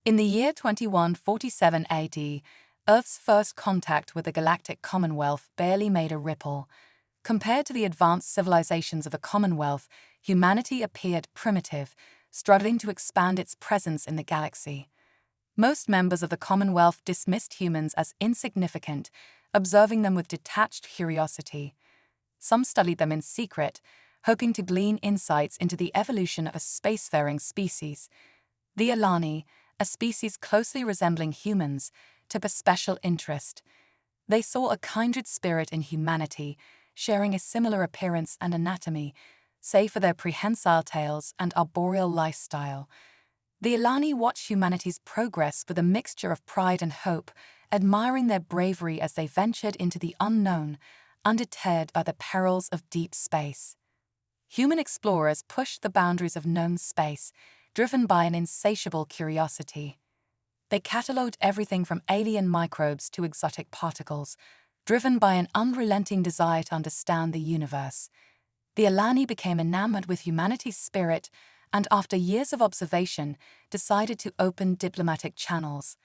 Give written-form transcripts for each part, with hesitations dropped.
In the year 2147 AD, Earth's first contact with the Galactic Commonwealth barely made a ripple. Compared to the advanced civilizations of the Commonwealth, humanity appeared primitive, struggling to expand its presence in the galaxy. Most members of the Commonwealth dismissed humans as insignificant, observing them with detached curiosity. Some studied them in secret, hoping to glean insights into the evolution of a spacefaring species. The Alani, a species closely resembling humans, took a special interest. They saw a kindred spirit in humanity, sharing a similar appearance and anatomy, save for their prehensile tails and arboreal lifestyle. The Alani watched humanity's progress with a mixture of pride and hope, admiring their bravery as they ventured into the unknown, undeterred by the perils of deep space. Human explorers pushed the boundaries of known space, driven by an insatiable curiosity. They catalogued everything from alien microbes to exotic particles, driven by an unrelenting desire to understand the universe. The Alani became enamored with humanity's spirit and, after years of observation, decided to open diplomatic channels.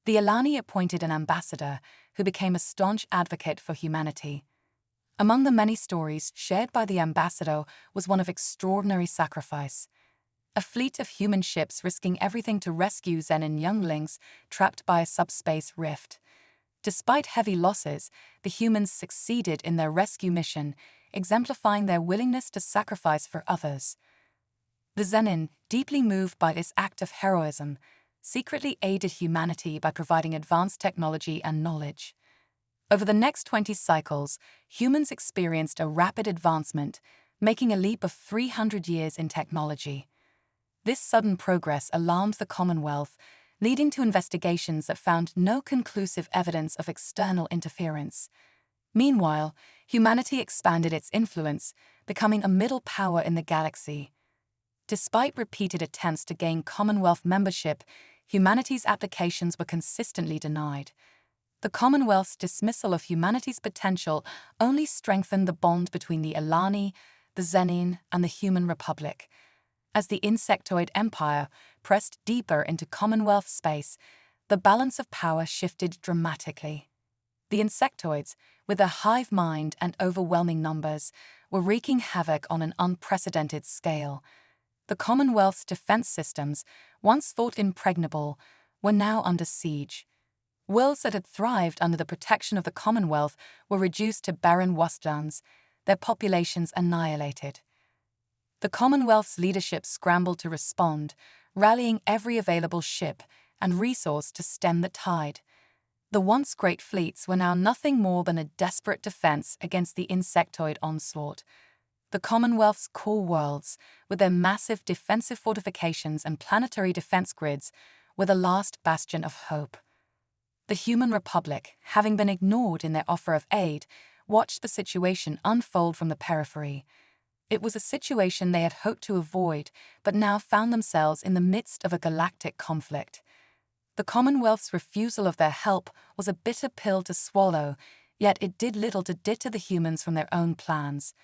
The Alani appointed an ambassador who became a staunch advocate for humanity. Among the many stories shared by the ambassador was one of extraordinary sacrifice. A fleet of human ships risking everything to rescue Xenon younglings trapped by a subspace rift. Despite heavy losses, the humans succeeded in their rescue mission, exemplifying their willingness to sacrifice for others. The Xenon, deeply moved by this act of heroism, secretly aided humanity by providing advanced technology and knowledge. Over the next 20 cycles, humans experienced a rapid advancement, making a leap of 300 years in technology. This sudden progress alarmed the Commonwealth, leading to investigations that found no conclusive evidence of external interference. Meanwhile, humanity expanded its influence, becoming a middle power in the galaxy. Despite repeated attempts to gain Commonwealth membership, humanity's applications were consistently denied. The Commonwealth's dismissal of humanity's potential only strengthened the bond between the Alani, the Xenon, and the Human Republic. As the insectoid empire pressed deeper into Commonwealth space, the balance of power shifted dramatically. The insectoids, with their hive mind and overwhelming numbers, were wreaking havoc on an unprecedented scale. The Commonwealth's defense systems, once thought impregnable, were now under siege. Worlds that had thrived under the protection of the Commonwealth were reduced to barren wastelands, their populations annihilated. The Commonwealth's leadership scrambled to respond, rallying every available ship and resource to stem the tide. The once great fleets were now nothing more than a desperate defense against the insectoid onslaught. The Commonwealth's core worlds, with their massive defensive fortifications and planetary defense grids, were the last bastion of hope. The Human Republic, having been ignored in their offer of aid, watched the situation unfold from the periphery. It was a situation they had hoped to avoid, but now found themselves in the midst of a galactic conflict. The Commonwealth's refusal of their help was a bitter pill to swallow, yet it did little to deter the humans from their own plans.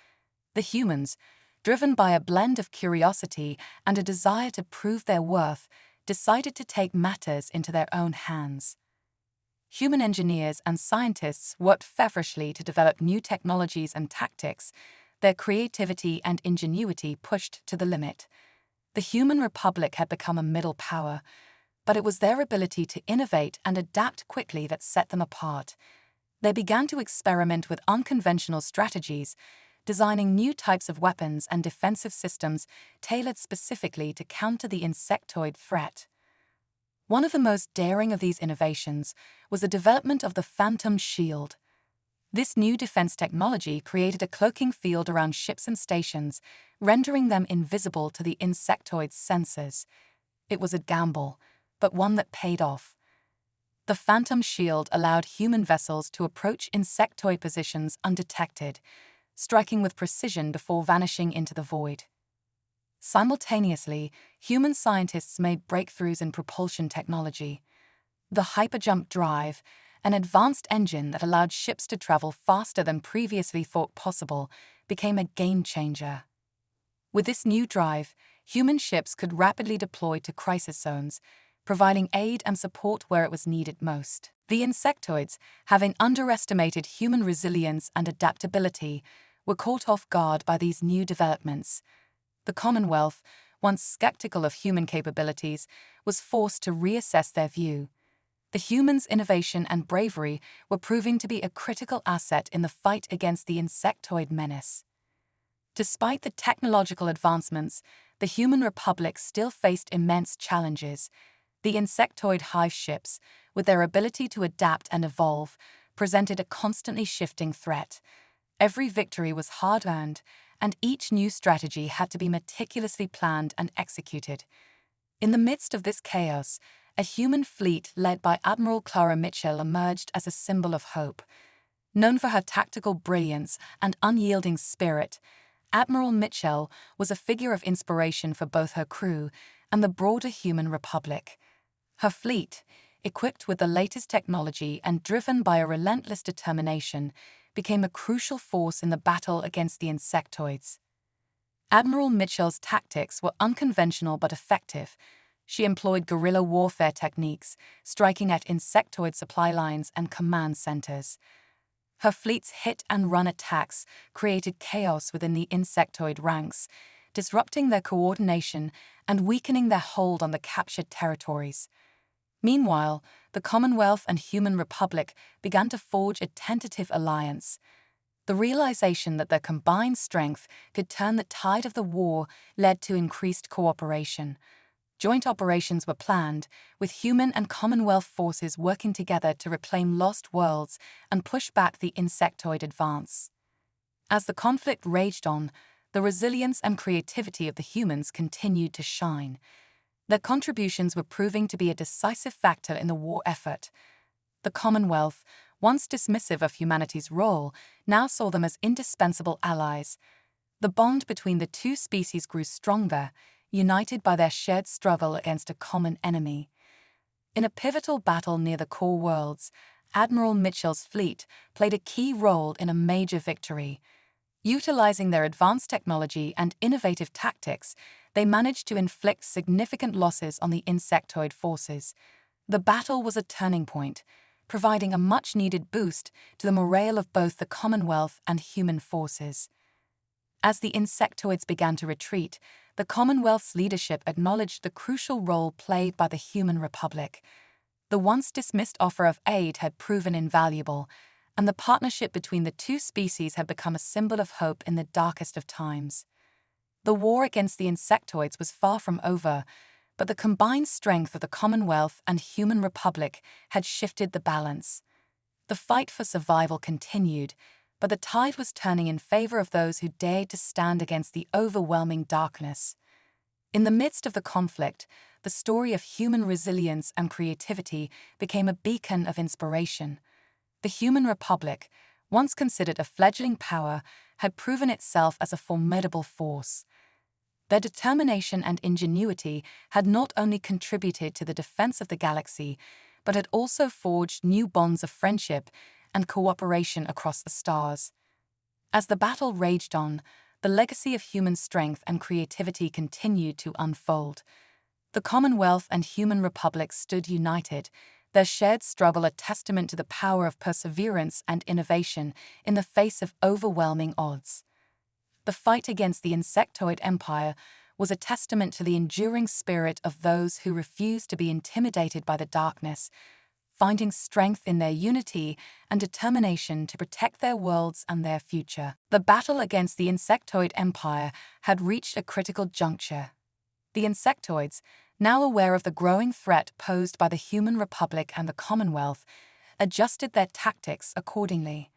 The humans, driven by a blend of curiosity and a desire to prove their worth, decided to take matters into their own hands. Human engineers and scientists worked feverishly to develop new technologies and tactics, their creativity and ingenuity pushed to the limit. The Human Republic had become a middle power, but it was their ability to innovate and adapt quickly that set them apart. They began to experiment with unconventional strategies, designing new types of weapons and defensive systems tailored specifically to counter the insectoid threat. One of the most daring of these innovations was the development of the Phantom Shield. This new defense technology created a cloaking field around ships and stations, rendering them invisible to the insectoid's sensors. It was a gamble, but one that paid off. The Phantom Shield allowed human vessels to approach insectoid positions undetected, striking with precision before vanishing into the void. Simultaneously, human scientists made breakthroughs in propulsion technology. The hyperjump drive, an advanced engine that allowed ships to travel faster than previously thought possible, became a game-changer. With this new drive, human ships could rapidly deploy to crisis zones, providing aid and support where it was needed most. The insectoids, having underestimated human resilience and adaptability, were caught off guard by these new developments. The Commonwealth, once skeptical of human capabilities, was forced to reassess their view. The humans' innovation and bravery were proving to be a critical asset in the fight against the insectoid menace. Despite the technological advancements, the human republic still faced immense challenges. The insectoid hive ships, with their ability to adapt and evolve, presented a constantly shifting threat. Every victory was hard-earned, and each new strategy had to be meticulously planned and executed. In the midst of this chaos, a human fleet led by Admiral Clara Mitchell emerged as a symbol of hope. Known for her tactical brilliance and unyielding spirit, Admiral Mitchell was a figure of inspiration for both her crew and the broader human republic. Her fleet, equipped with the latest technology and driven by a relentless determination, became a crucial force in the battle against the insectoids. Admiral Mitchell's tactics were unconventional but effective. She employed guerrilla warfare techniques, striking at insectoid supply lines and command centers. Her fleet's hit-and-run attacks created chaos within the insectoid ranks, disrupting their coordination and weakening their hold on the captured territories. Meanwhile, the Commonwealth and Human Republic began to forge a tentative alliance. The realization that their combined strength could turn the tide of the war led to increased cooperation. Joint operations were planned, with human and Commonwealth forces working together to reclaim lost worlds and push back the insectoid advance. As the conflict raged on, the resilience and creativity of the humans continued to shine. Their contributions were proving to be a decisive factor in the war effort. The Commonwealth, once dismissive of humanity's role, now saw them as indispensable allies. The bond between the two species grew stronger, united by their shared struggle against a common enemy. In a pivotal battle near the core worlds, Admiral Mitchell's fleet played a key role in a major victory. Utilizing their advanced technology and innovative tactics, they managed to inflict significant losses on the insectoid forces. The battle was a turning point, providing a much-needed boost to the morale of both the Commonwealth and human forces. As the insectoids began to retreat, the Commonwealth's leadership acknowledged the crucial role played by the Human Republic. The once dismissed offer of aid had proven invaluable, and the partnership between the two species had become a symbol of hope in the darkest of times. The war against the insectoids was far from over, but the combined strength of the Commonwealth and Human Republic had shifted the balance. The fight for survival continued, but the tide was turning in favor of those who dared to stand against the overwhelming darkness. In the midst of the conflict, the story of human resilience and creativity became a beacon of inspiration. The Human Republic, once considered a fledgling power, had proven itself as a formidable force. Their determination and ingenuity had not only contributed to the defense of the galaxy, but had also forged new bonds of friendship and cooperation across the stars. As the battle raged on, the legacy of human strength and creativity continued to unfold. The Commonwealth and Human Republic stood united, their shared struggle a testament to the power of perseverance and innovation in the face of overwhelming odds. The fight against the insectoid empire was a testament to the enduring spirit of those who refused to be intimidated by the darkness, finding strength in their unity and determination to protect their worlds and their future. The battle against the insectoid empire had reached a critical juncture. The insectoids, now aware of the growing threat posed by the Human Republic and the Commonwealth, adjusted their tactics accordingly.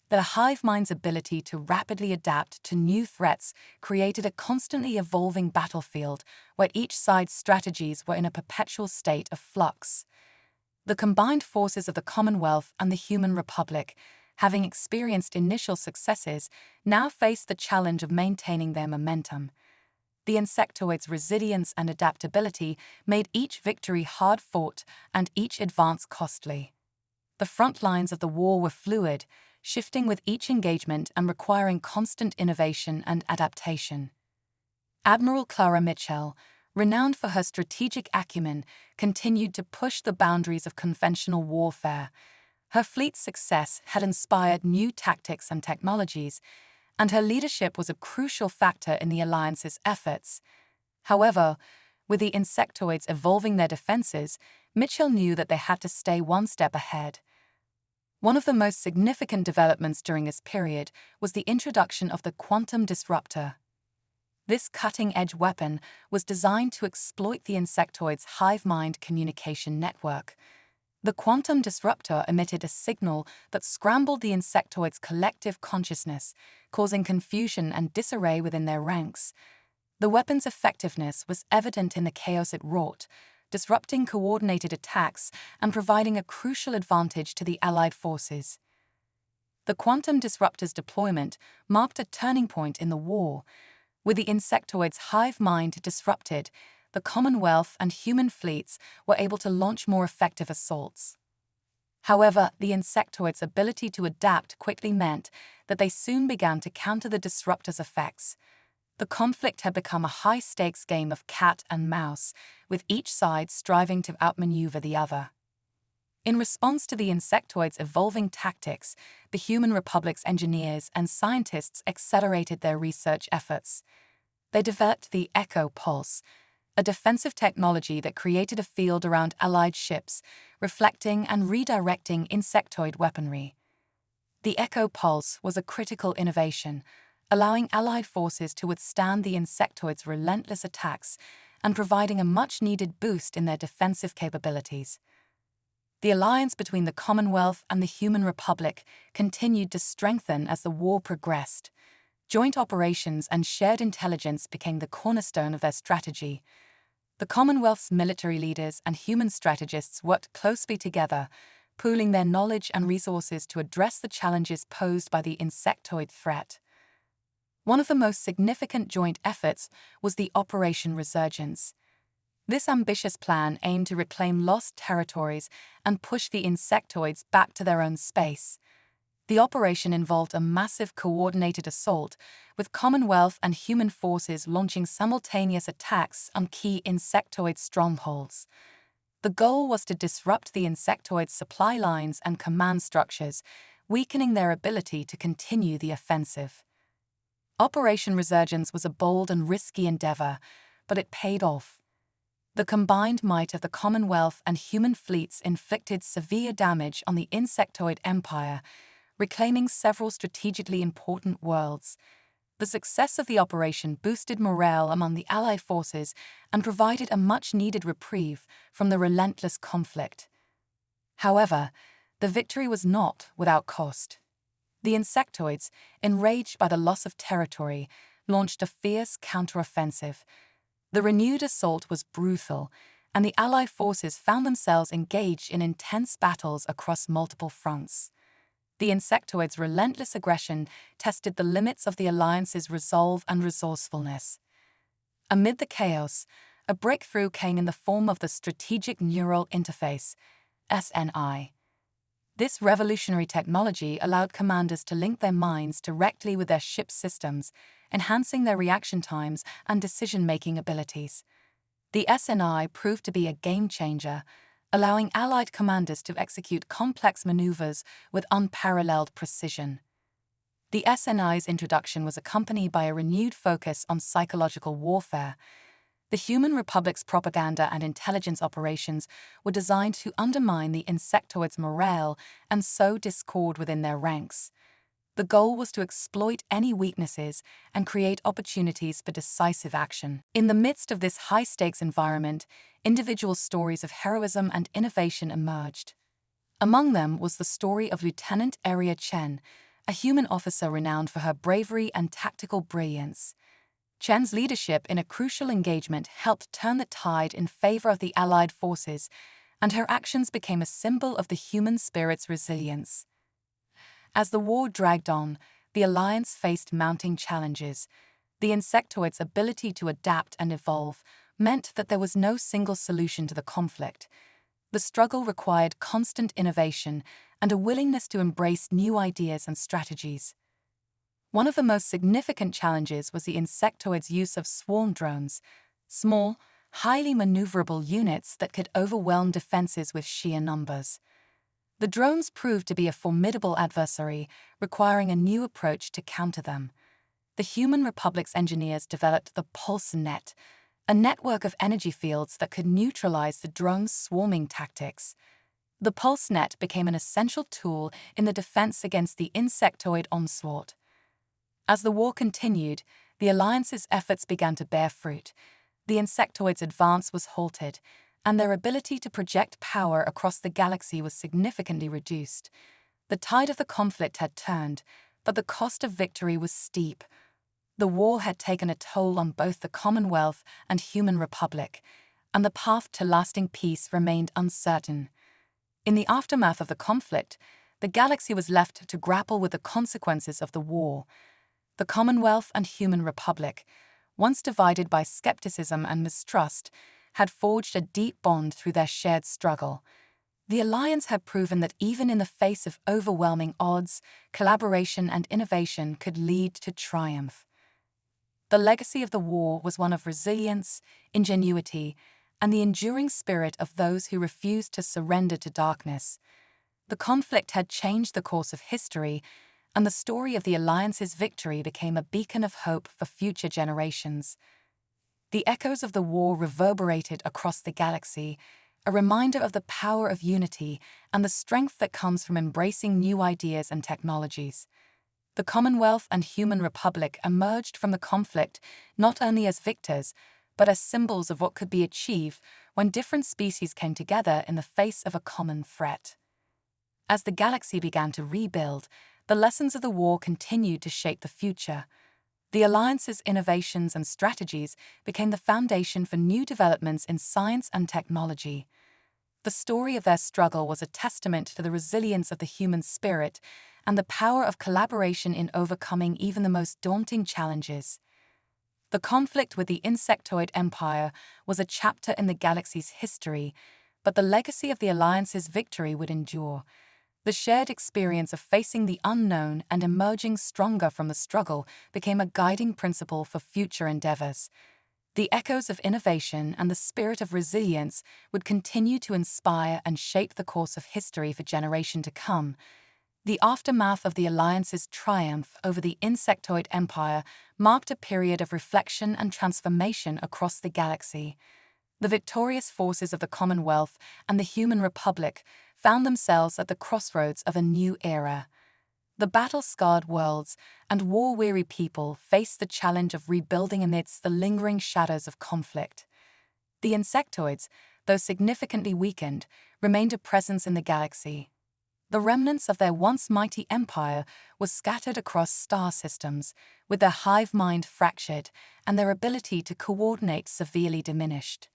The hive mind's ability to rapidly adapt to new threats created a constantly evolving battlefield where each side's strategies were in a perpetual state of flux. The combined forces of the Commonwealth and the Human Republic, having experienced initial successes, now faced the challenge of maintaining their momentum. The insectoids' resilience and adaptability made each victory hard-fought and each advance costly. The front lines of the war were fluid, shifting with each engagement and requiring constant innovation and adaptation. Admiral Clara Mitchell, renowned for her strategic acumen, continued to push the boundaries of conventional warfare. Her fleet's success had inspired new tactics and technologies, and her leadership was a crucial factor in the Alliance's efforts. However, with the insectoids evolving their defenses, Mitchell knew that they had to stay one step ahead. One of the most significant developments during this period was the introduction of the quantum disruptor. This cutting-edge weapon was designed to exploit the insectoids' hive-mind communication network. The quantum disruptor emitted a signal that scrambled the insectoids' collective consciousness, causing confusion and disarray within their ranks. The weapon's effectiveness was evident in the chaos it wrought, disrupting coordinated attacks and providing a crucial advantage to the Allied forces. The quantum disruptor's deployment marked a turning point in the war. With the insectoids' hive mind disrupted, the Commonwealth and human fleets were able to launch more effective assaults. However, the insectoids' ability to adapt quickly meant that they soon began to counter the disruptor's effects. The conflict had become a high-stakes game of cat and mouse, with each side striving to outmaneuver the other. In response to the insectoids' evolving tactics, the Human Republic's engineers and scientists accelerated their research efforts. They developed the Echo Pulse, a defensive technology that created a field around Allied ships, reflecting and redirecting insectoid weaponry. The Echo Pulse was a critical innovation, allowing Allied forces to withstand the insectoids' relentless attacks and providing a much-needed boost in their defensive capabilities. The alliance between the Commonwealth and the Human Republic continued to strengthen as the war progressed. Joint operations and shared intelligence became the cornerstone of their strategy. The Commonwealth's military leaders and human strategists worked closely together, pooling their knowledge and resources to address the challenges posed by the insectoid threat. One of the most significant joint efforts was the Operation Resurgence. This ambitious plan aimed to reclaim lost territories and push the insectoids back to their own space. The operation involved a massive coordinated assault, with Commonwealth and human forces launching simultaneous attacks on key insectoid strongholds. The goal was to disrupt the insectoids' supply lines and command structures, weakening their ability to continue the offensive. Operation Resurgence was a bold and risky endeavor, but it paid off. The combined might of the Commonwealth and human fleets inflicted severe damage on the insectoid empire, reclaiming several strategically important worlds. The success of the operation boosted morale among the Allied forces and provided a much-needed reprieve from the relentless conflict. However, the victory was not without cost. The insectoids, enraged by the loss of territory, launched a fierce counteroffensive. The renewed assault was brutal, and the Allied forces found themselves engaged in intense battles across multiple fronts. The insectoids' relentless aggression tested the limits of the Alliance's resolve and resourcefulness. Amid the chaos, a breakthrough came in the form of the Strategic Neural Interface, SNI. This revolutionary technology allowed commanders to link their minds directly with their ship's systems, enhancing their reaction times and decision-making abilities. The SNI proved to be a game-changer, allowing Allied commanders to execute complex maneuvers with unparalleled precision. The SNI's introduction was accompanied by a renewed focus on psychological warfare. The Human Republic's propaganda and intelligence operations were designed to undermine the insectoids' morale and sow discord within their ranks. The goal was to exploit any weaknesses and create opportunities for decisive action. In the midst of this high-stakes environment, individual stories of heroism and innovation emerged. Among them was the story of Lieutenant Aria Chen, a human officer renowned for her bravery and tactical brilliance. Chen's leadership in a crucial engagement helped turn the tide in favor of the Allied forces, and her actions became a symbol of the human spirit's resilience. As the war dragged on, the Alliance faced mounting challenges. The insectoids' ability to adapt and evolve meant that there was no single solution to the conflict. The struggle required constant innovation and a willingness to embrace new ideas and strategies. One of the most significant challenges was the insectoids' use of swarm drones, small, highly maneuverable units that could overwhelm defenses with sheer numbers. The drones proved to be a formidable adversary, requiring a new approach to counter them. The Human Republic's engineers developed the Pulse Net, a network of energy fields that could neutralize the drone's swarming tactics. The Pulse Net became an essential tool in the defense against the insectoid onslaught. As the war continued, the Alliance's efforts began to bear fruit. The insectoids' advance was halted, and their ability to project power across the galaxy was significantly reduced. The tide of the conflict had turned, but the cost of victory was steep. The war had taken a toll on both the Commonwealth and Human Republic, and the path to lasting peace remained uncertain. In the aftermath of the conflict, the galaxy was left to grapple with the consequences of the war. The Commonwealth and Human Republic, once divided by skepticism and mistrust, had forged a deep bond through their shared struggle. The alliance had proven that even in the face of overwhelming odds, collaboration and innovation could lead to triumph. The legacy of the war was one of resilience, ingenuity, and the enduring spirit of those who refused to surrender to darkness. The conflict had changed the course of history, and the story of the Alliance's victory became a beacon of hope for future generations. The echoes of the war reverberated across the galaxy, a reminder of the power of unity and the strength that comes from embracing new ideas and technologies. The Commonwealth and Human Republic emerged from the conflict not only as victors, but as symbols of what could be achieved when different species came together in the face of a common threat. As the galaxy began to rebuild, the lessons of the war continued to shape the future. The Alliance's innovations and strategies became the foundation for new developments in science and technology. The story of their struggle was a testament to the resilience of the human spirit and the power of collaboration in overcoming even the most daunting challenges. The conflict with the Insectoid Empire was a chapter in the galaxy's history, but the legacy of the Alliance's victory would endure. The shared experience of facing the unknown and emerging stronger from the struggle became a guiding principle for future endeavors. The echoes of innovation and the spirit of resilience would continue to inspire and shape the course of history for generations to come. The aftermath of the Alliance's triumph over the Insectoid Empire marked a period of reflection and transformation across the galaxy. The victorious forces of the Commonwealth and the Human Republic found themselves at the crossroads of a new era. The battle-scarred worlds and war-weary people faced the challenge of rebuilding amidst the lingering shadows of conflict. The insectoids, though significantly weakened, remained a presence in the galaxy. The remnants of their once mighty empire were scattered across star systems, with their hive mind fractured and their ability to coordinate severely diminished.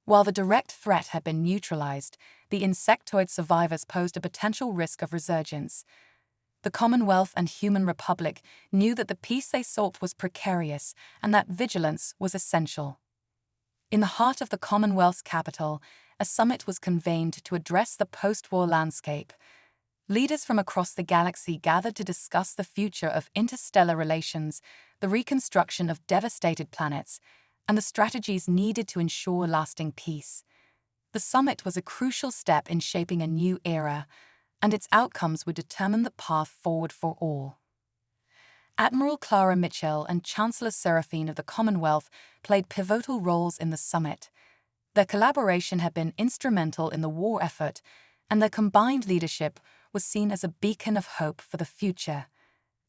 While the direct threat had been neutralized, the insectoid survivors posed a potential risk of resurgence. The Commonwealth and Human Republic knew that the peace they sought was precarious and that vigilance was essential. In the heart of the Commonwealth's capital, a summit was convened to address the post-war landscape. Leaders from across the galaxy gathered to discuss the future of interstellar relations, the reconstruction of devastated planets, and the strategies needed to ensure lasting peace. The summit was a crucial step in shaping a new era, and its outcomes would determine the path forward for all. Admiral Clara Mitchell and Chancellor Seraphine of the Commonwealth played pivotal roles in the summit. Their collaboration had been instrumental in the war effort, and their combined leadership was seen as a beacon of hope for the future.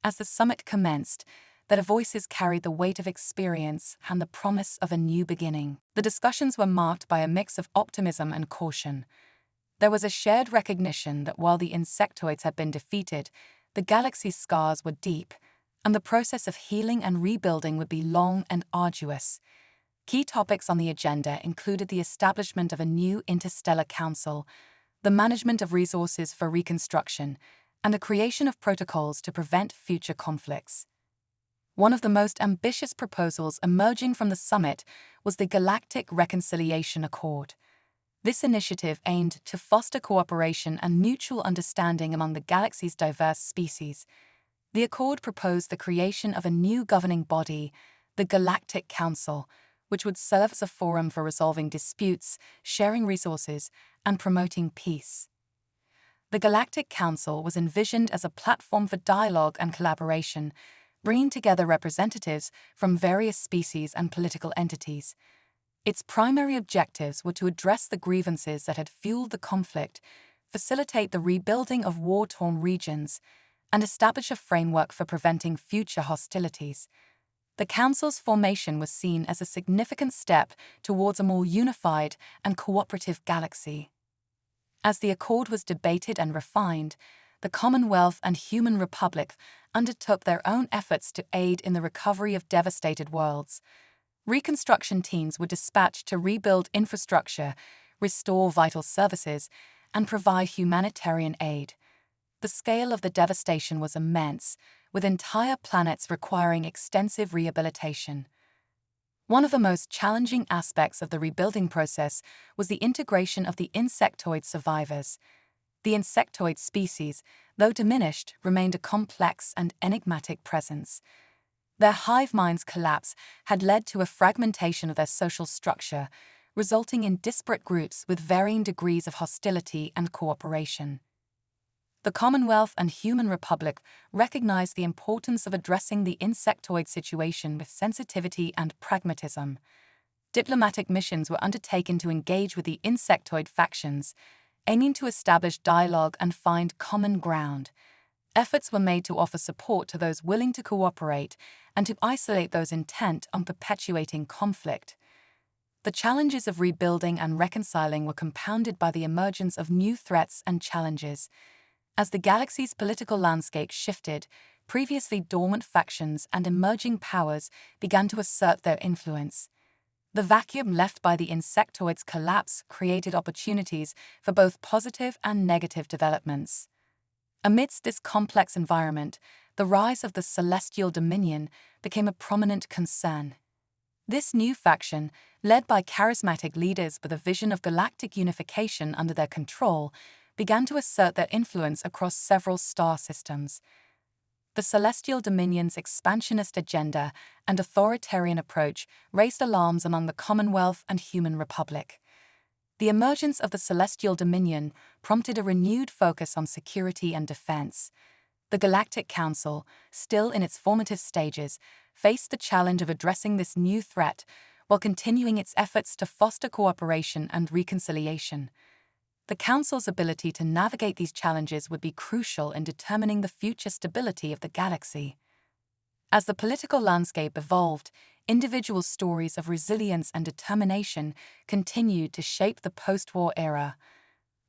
As the summit commenced, their voices carried the weight of experience and the promise of a new beginning. The discussions were marked by a mix of optimism and caution. There was a shared recognition that while the insectoids had been defeated, the galaxy's scars were deep, and the process of healing and rebuilding would be long and arduous. Key topics on the agenda included the establishment of a new interstellar council, the management of resources for reconstruction, and the creation of protocols to prevent future conflicts. One of the most ambitious proposals emerging from the summit was the Galactic Reconciliation Accord. This initiative aimed to foster cooperation and mutual understanding among the galaxy's diverse species. The accord proposed the creation of a new governing body, the Galactic Council, which would serve as a forum for resolving disputes, sharing resources, and promoting peace. The Galactic Council was envisioned as a platform for dialogue and collaboration, bringing together representatives from various species and political entities. Its primary objectives were to address the grievances that had fueled the conflict, facilitate the rebuilding of war-torn regions, and establish a framework for preventing future hostilities. The Council's formation was seen as a significant step towards a more unified and cooperative galaxy. As the Accord was debated and refined, the Commonwealth and Human Republic undertook their own efforts to aid in the recovery of devastated worlds. Reconstruction teams were dispatched to rebuild infrastructure, restore vital services, and provide humanitarian aid. The scale of the devastation was immense, with entire planets requiring extensive rehabilitation. One of the most challenging aspects of the rebuilding process was the integration of the insectoid survivors. The insectoid species, though diminished, remained a complex and enigmatic presence. Their hive mind's collapse had led to a fragmentation of their social structure, resulting in disparate groups with varying degrees of hostility and cooperation. The Commonwealth and Human Republic recognized the importance of addressing the insectoid situation with sensitivity and pragmatism. Diplomatic missions were undertaken to engage with the insectoid factions, aiming to establish dialogue and find common ground. Efforts were made to offer support to those willing to cooperate and to isolate those intent on perpetuating conflict. The challenges of rebuilding and reconciling were compounded by the emergence of new threats and challenges. As the galaxy's political landscape shifted, previously dormant factions and emerging powers began to assert their influence. The vacuum left by the insectoid's collapse created opportunities for both positive and negative developments. Amidst this complex environment, the rise of the Celestial Dominion became a prominent concern. This new faction, led by charismatic leaders with a vision of galactic unification under their control, began to assert their influence across several star systems. The Celestial Dominion's expansionist agenda and authoritarian approach raised alarms among the Commonwealth and Human Republic. The emergence of the Celestial Dominion prompted a renewed focus on security and defense. The Galactic Council, still in its formative stages, faced the challenge of addressing this new threat while continuing its efforts to foster cooperation and reconciliation. The Council's ability to navigate these challenges would be crucial in determining the future stability of the galaxy. As the political landscape evolved, individual stories of resilience and determination continued to shape the post-war era.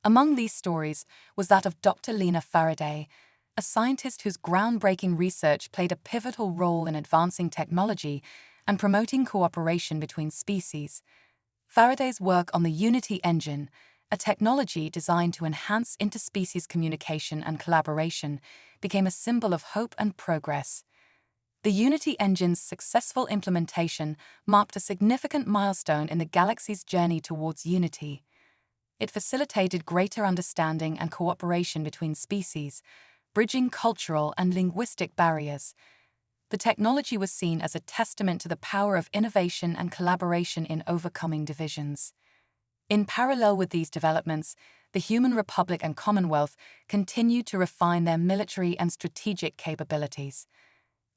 Among these stories was that of Dr. Lena Faraday, a scientist whose groundbreaking research played a pivotal role in advancing technology and promoting cooperation between species. Faraday's work on the Unity engine, a technology designed to enhance interspecies communication and collaboration, became a symbol of hope and progress. The Unity engine's successful implementation marked a significant milestone in the galaxy's journey towards unity. It facilitated greater understanding and cooperation between species, bridging cultural and linguistic barriers. The technology was seen as a testament to the power of innovation and collaboration in overcoming divisions. In parallel with these developments, the Human Republic and Commonwealth continued to refine their military and strategic capabilities.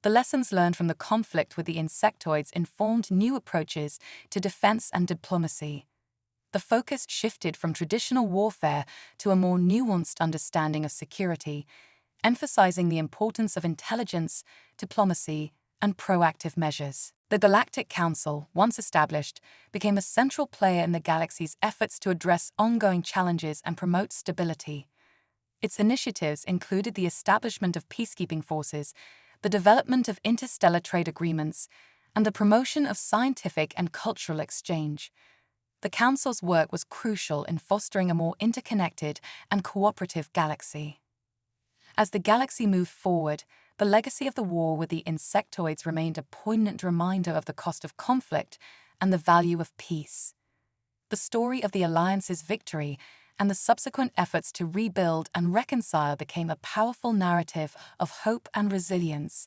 The lessons learned from the conflict with the insectoids informed new approaches to defense and diplomacy. The focus shifted from traditional warfare to a more nuanced understanding of security, emphasizing the importance of intelligence, diplomacy, and proactive measures. The Galactic Council, once established, became a central player in the galaxy's efforts to address ongoing challenges and promote stability. Its initiatives included the establishment of peacekeeping forces, the development of interstellar trade agreements, and the promotion of scientific and cultural exchange. The Council's work was crucial in fostering a more interconnected and cooperative galaxy. As the galaxy moved forward, the legacy of the war with the insectoids remained a poignant reminder of the cost of conflict and the value of peace. The story of the Alliance's victory and the subsequent efforts to rebuild and reconcile became a powerful narrative of hope and resilience.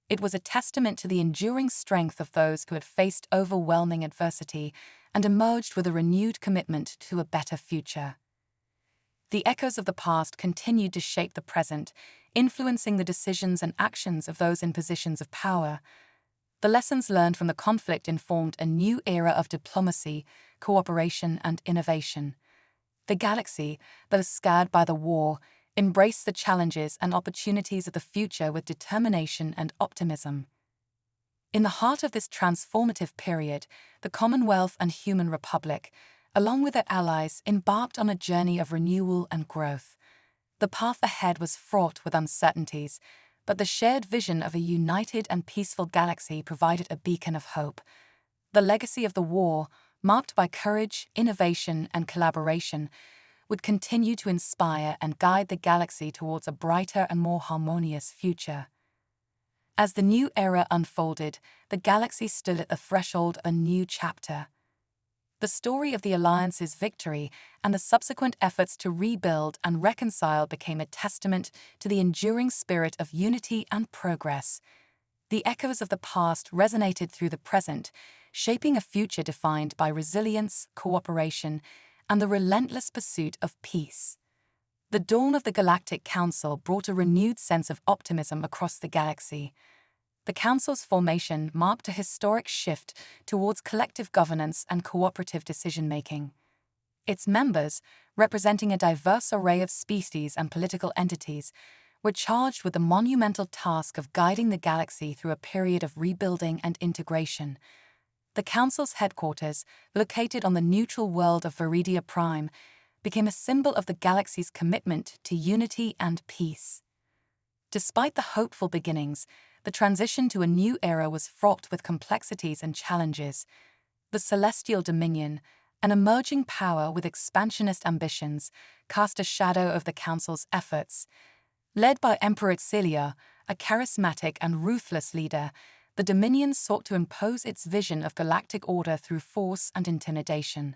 It was a testament to the enduring strength of those who had faced overwhelming adversity and emerged with a renewed commitment to a better future. The echoes of the past continued to shape the present, influencing the decisions and actions of those in positions of power. The lessons learned from the conflict informed a new era of diplomacy, cooperation, and innovation. The galaxy, though scarred by the war, embraced the challenges and opportunities of the future with determination and optimism. In the heart of this transformative period, the Commonwealth and Human Republic, along with their allies, embarked on a journey of renewal and growth. The path ahead was fraught with uncertainties, but the shared vision of a united and peaceful galaxy provided a beacon of hope. The legacy of the war, marked by courage, innovation, and collaboration, would continue to inspire and guide the galaxy towards a brighter and more harmonious future. As the new era unfolded, the galaxy stood at the threshold of a new chapter. The story of the Alliance's victory and the subsequent efforts to rebuild and reconcile became a testament to the enduring spirit of unity and progress. The echoes of the past resonated through the present, shaping a future defined by resilience, cooperation, and the relentless pursuit of peace. The dawn of the Galactic Council brought a renewed sense of optimism across the galaxy. The Council's formation marked a historic shift towards collective governance and cooperative decision-making. Its members, representing a diverse array of species and political entities, were charged with the monumental task of guiding the galaxy through a period of rebuilding and integration. The Council's headquarters, located on the neutral world of Viridia Prime, became a symbol of the galaxy's commitment to unity and peace. Despite the hopeful beginnings, the transition to a new era was fraught with complexities and challenges. The Celestial Dominion, an emerging power with expansionist ambitions, cast a shadow over the Council's efforts. Led by Emperor Celia, a charismatic and ruthless leader, the Dominion sought to impose its vision of galactic order through force and intimidation.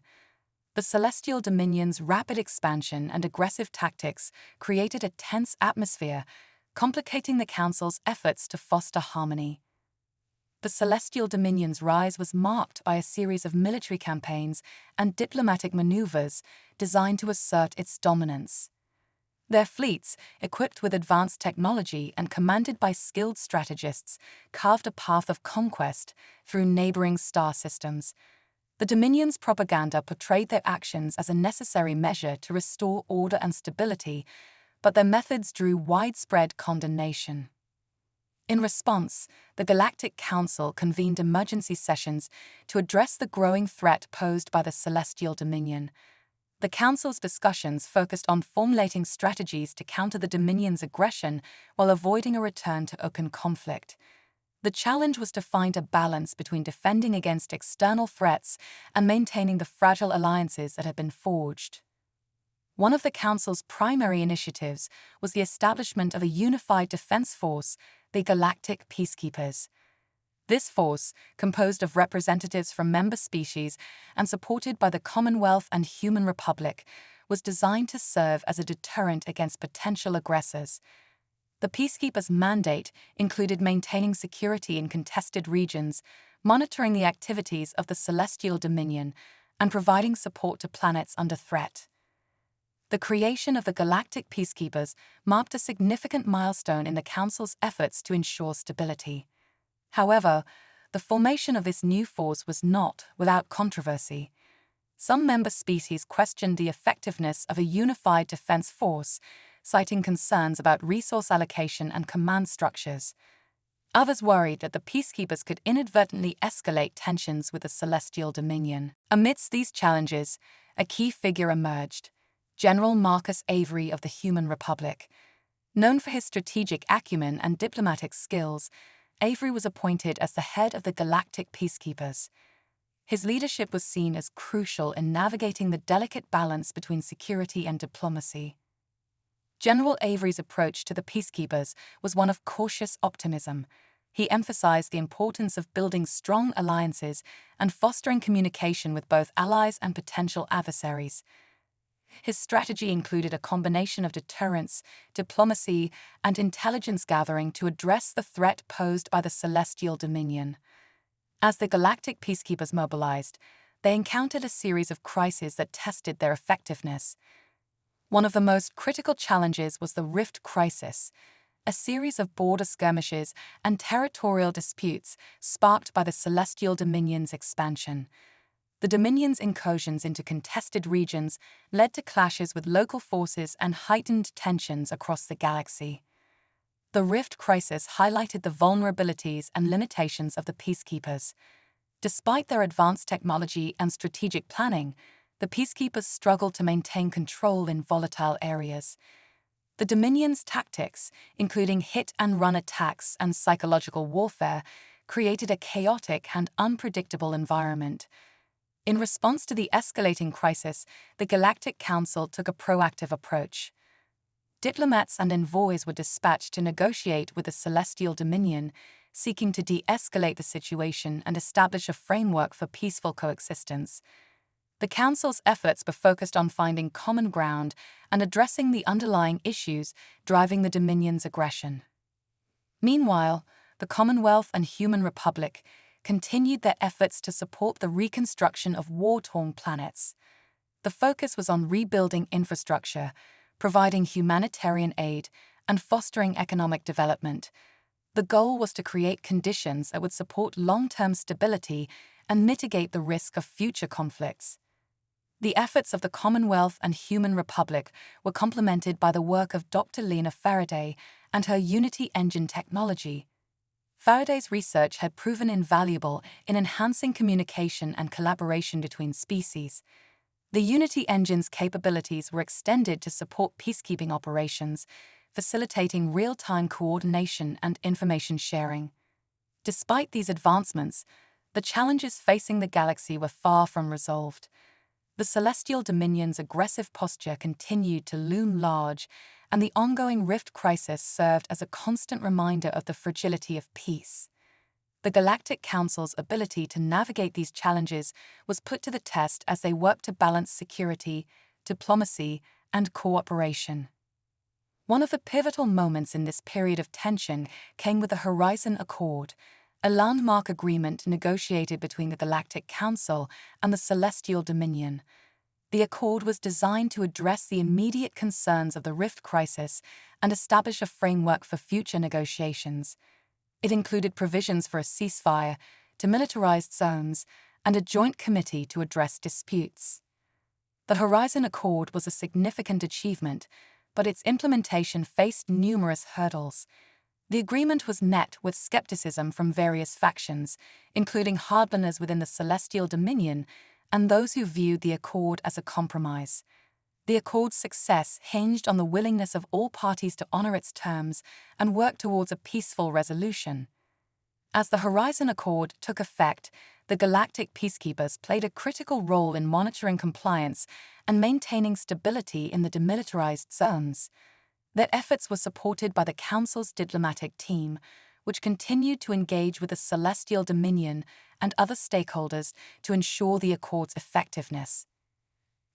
The Celestial Dominion's rapid expansion and aggressive tactics created a tense atmosphere, complicating the Council's efforts to foster harmony. The Celestial Dominion's rise was marked by a series of military campaigns and diplomatic maneuvers designed to assert its dominance. Their fleets, equipped with advanced technology and commanded by skilled strategists, carved a path of conquest through neighboring star systems. The Dominion's propaganda portrayed their actions as a necessary measure to restore order and stability, but their methods drew widespread condemnation. In response, the Galactic Council convened emergency sessions to address the growing threat posed by the Celestial Dominion. The Council's discussions focused on formulating strategies to counter the Dominion's aggression while avoiding a return to open conflict. The challenge was to find a balance between defending against external threats and maintaining the fragile alliances that had been forged. One of the Council's primary initiatives was the establishment of a unified defense force, the Galactic Peacekeepers. This force, composed of representatives from member species and supported by the Commonwealth and Human Republic, was designed to serve as a deterrent against potential aggressors. The Peacekeepers' mandate included maintaining security in contested regions, monitoring the activities of the Celestial Dominion, and providing support to planets under threat. The creation of the Galactic Peacekeepers marked a significant milestone in the Council's efforts to ensure stability. However, the formation of this new force was not without controversy. Some member species questioned the effectiveness of a unified defense force, citing concerns about resource allocation and command structures. Others worried that the Peacekeepers could inadvertently escalate tensions with the Celestial Dominion. Amidst these challenges, a key figure emerged: General Marcus Avery of the Human Republic. Known for his strategic acumen and diplomatic skills, Avery was appointed as the head of the Galactic Peacekeepers. His leadership was seen as crucial in navigating the delicate balance between security and diplomacy. General Avery's approach to the Peacekeepers was one of cautious optimism. He emphasized the importance of building strong alliances and fostering communication with both allies and potential adversaries. His strategy included a combination of deterrence, diplomacy, and intelligence gathering to address the threat posed by the Celestial Dominion. As the Galactic peacekeepers mobilized, they encountered a series of crises that tested their effectiveness. One of the most critical challenges was the Rift Crisis, a series of border skirmishes and territorial disputes sparked by the Celestial Dominion's expansion. The Dominion's incursions into contested regions led to clashes with local forces and heightened tensions across the galaxy. The Rift Crisis highlighted the vulnerabilities and limitations of the peacekeepers. Despite their advanced technology and strategic planning, the peacekeepers struggled to maintain control in volatile areas. The Dominion's tactics, including hit-and-run attacks and psychological warfare, created a chaotic and unpredictable environment. In response to the escalating crisis, the Galactic Council took a proactive approach. Diplomats and envoys were dispatched to negotiate with the Celestial Dominion, seeking to de-escalate the situation and establish a framework for peaceful coexistence. The Council's efforts were focused on finding common ground and addressing the underlying issues driving the Dominion's aggression. Meanwhile, the Commonwealth and Human Republic continued their efforts to support the reconstruction of war-torn planets. The focus was on rebuilding infrastructure, providing humanitarian aid, and fostering economic development. The goal was to create conditions that would support long-term stability and mitigate the risk of future conflicts. The efforts of the Commonwealth and Human Republic were complemented by the work of Dr. Lena Faraday and her Unity engine technology. Faraday's research had proven invaluable in enhancing communication and collaboration between species. The Unity engine's capabilities were extended to support peacekeeping operations, facilitating real-time coordination and information sharing. Despite these advancements, the challenges facing the galaxy were far from resolved. The Celestial Dominion's aggressive posture continued to loom large, and the ongoing Rift Crisis served as a constant reminder of the fragility of peace. The Galactic Council's ability to navigate these challenges was put to the test as they worked to balance security, diplomacy, and cooperation. One of the pivotal moments in this period of tension came with the Horizon Accord, a landmark agreement negotiated between the Galactic Council and the Celestial Dominion. The accord was designed to address the immediate concerns of the Rift Crisis and establish a framework for future negotiations. It included provisions for a ceasefire, demilitarized zones, and a joint committee to address disputes. The Horizon Accord was a significant achievement, but its implementation faced numerous hurdles. The agreement was met with skepticism from various factions, including hardliners within the Celestial Dominion and those who viewed the accord as a compromise. The accord's success hinged on the willingness of all parties to honor its terms and work towards a peaceful resolution. As the Horizon Accord took effect, the Galactic peacekeepers played a critical role in monitoring compliance and maintaining stability in the demilitarized zones. Their efforts were supported by the Council's diplomatic team, which continued to engage with the Celestial Dominion and other stakeholders to ensure the accord's effectiveness.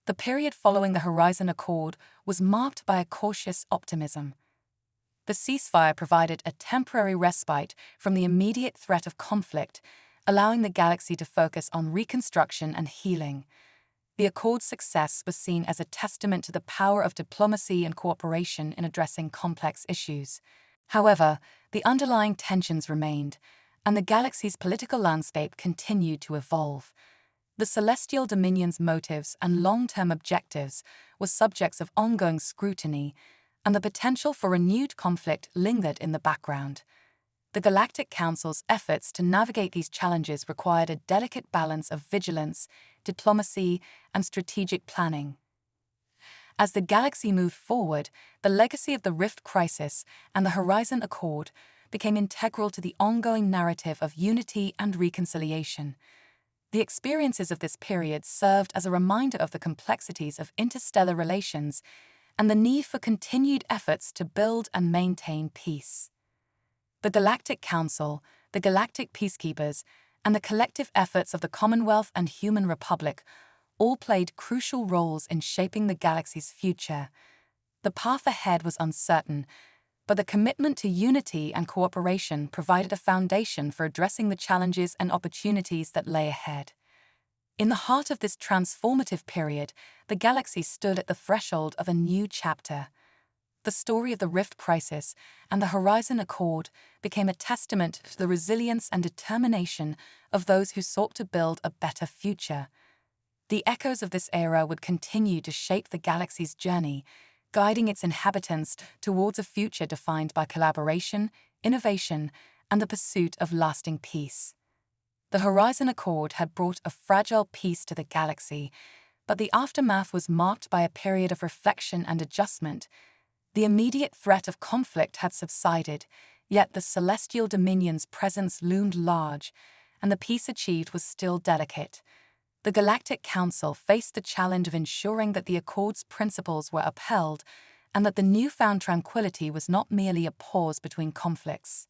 The period following the Horizon Accord was marked by a cautious optimism. The ceasefire provided a temporary respite from the immediate threat of conflict, allowing the galaxy to focus on reconstruction and healing. The accord's success was seen as a testament to the power of diplomacy and cooperation in addressing complex issues. However, the underlying tensions remained, and the galaxy's political landscape continued to evolve. The Celestial Dominion's motives and long-term objectives were subjects of ongoing scrutiny, and the potential for renewed conflict lingered in the background. The Galactic Council's efforts to navigate these challenges required a delicate balance of vigilance, diplomacy, and strategic planning. As the galaxy moved forward, the legacy of the Rift Crisis and the Horizon Accord became integral to the ongoing narrative of unity and reconciliation. The experiences of this period served as a reminder of the complexities of interstellar relations and the need for continued efforts to build and maintain peace. The Galactic Council, the Galactic Peacekeepers, and the collective efforts of the Commonwealth and Human Republic all played crucial roles in shaping the galaxy's future. The path ahead was uncertain, but the commitment to unity and cooperation provided a foundation for addressing the challenges and opportunities that lay ahead. In the heart of this transformative period, the galaxy stood at the threshold of a new chapter. The story of the Rift Crisis and the Horizon Accord became a testament to the resilience and determination of those who sought to build a better future. The echoes of this era would continue to shape the galaxy's journey, guiding its inhabitants towards a future defined by collaboration, innovation, and the pursuit of lasting peace. The Horizon Accord had brought a fragile peace to the galaxy, but the aftermath was marked by a period of reflection and adjustment. The immediate threat of conflict had subsided, yet the celestial dominion's presence loomed large, and the peace achieved was still delicate. The Galactic Council faced the challenge of ensuring that the Accord's principles were upheld and that the newfound tranquility was not merely a pause between conflicts.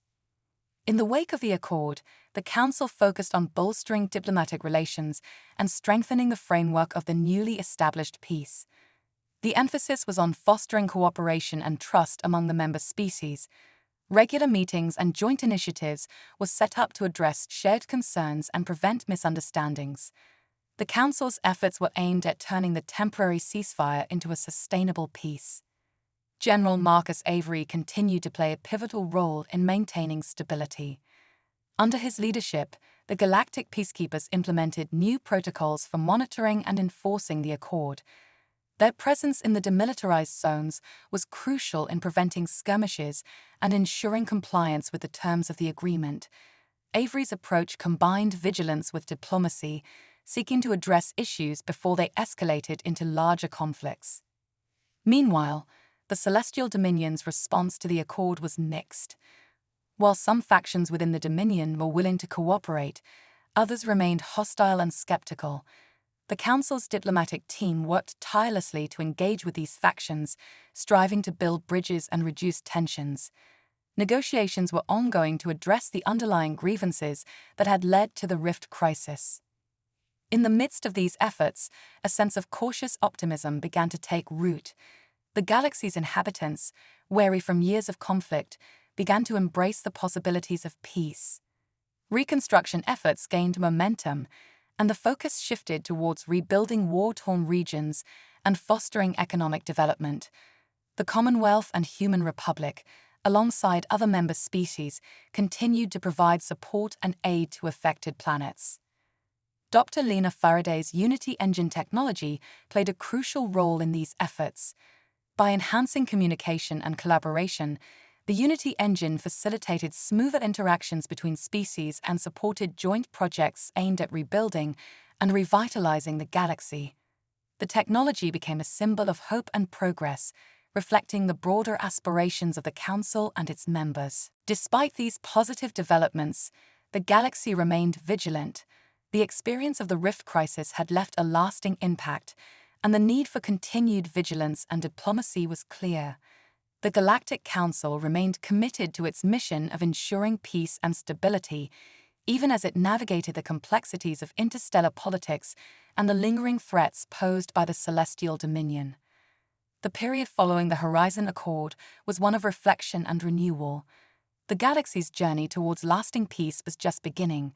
In the wake of the Accord, the Council focused on bolstering diplomatic relations and strengthening the framework of the newly established peace. The emphasis was on fostering cooperation and trust among the member species. Regular meetings and joint initiatives were set up to address shared concerns and prevent misunderstandings. The Council's efforts were aimed at turning the temporary ceasefire into a sustainable peace. General Marcus Avery continued to play a pivotal role in maintaining stability. Under his leadership, the Galactic Peacekeepers implemented new protocols for monitoring and enforcing the Accord. Their presence in the demilitarized zones was crucial in preventing skirmishes and ensuring compliance with the terms of the agreement. Avery's approach combined vigilance with diplomacy, seeking to address issues before they escalated into larger conflicts. Meanwhile, the Celestial Dominion's response to the Accord was mixed. While some factions within the Dominion were willing to cooperate, others remained hostile and skeptical. The Council's diplomatic team worked tirelessly to engage with these factions, striving to build bridges and reduce tensions. Negotiations were ongoing to address the underlying grievances that had led to the Rift Crisis. In the midst of these efforts, a sense of cautious optimism began to take root. The galaxy's inhabitants, weary from years of conflict, began to embrace the possibilities of peace. Reconstruction efforts gained momentum, and the focus shifted towards rebuilding war-torn regions and fostering economic development. The Commonwealth and Human Republic, alongside other member species, continued to provide support and aid to affected planets. Dr. Lena Faraday's Unity engine technology played a crucial role in these efforts. By enhancing communication and collaboration, the Unity engine facilitated smoother interactions between species and supported joint projects aimed at rebuilding and revitalizing the galaxy. The technology became a symbol of hope and progress, reflecting the broader aspirations of the Council and its members. Despite these positive developments, the galaxy remained vigilant. The experience of the Rift Crisis had left a lasting impact, and the need for continued vigilance and diplomacy was clear. The Galactic Council remained committed to its mission of ensuring peace and stability, even as it navigated the complexities of interstellar politics and the lingering threats posed by the Celestial Dominion. The period following the Horizon Accord was one of reflection and renewal. The galaxy's journey towards lasting peace was just beginning,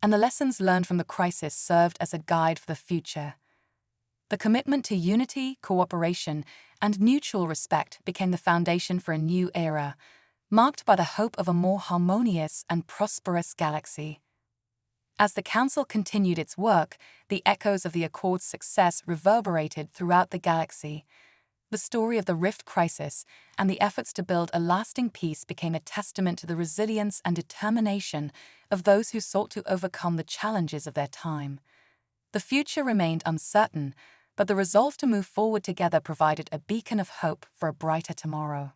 and the lessons learned from the crisis served as a guide for the future. The commitment to unity, cooperation, and mutual respect became the foundation for a new era, marked by the hope of a more harmonious and prosperous galaxy. As the Council continued its work, the echoes of the Accord's success reverberated throughout the galaxy. The story of the Rift Crisis and the efforts to build a lasting peace became a testament to the resilience and determination of those who sought to overcome the challenges of their time. The future remained uncertain, but the resolve to move forward together provided a beacon of hope for a brighter tomorrow.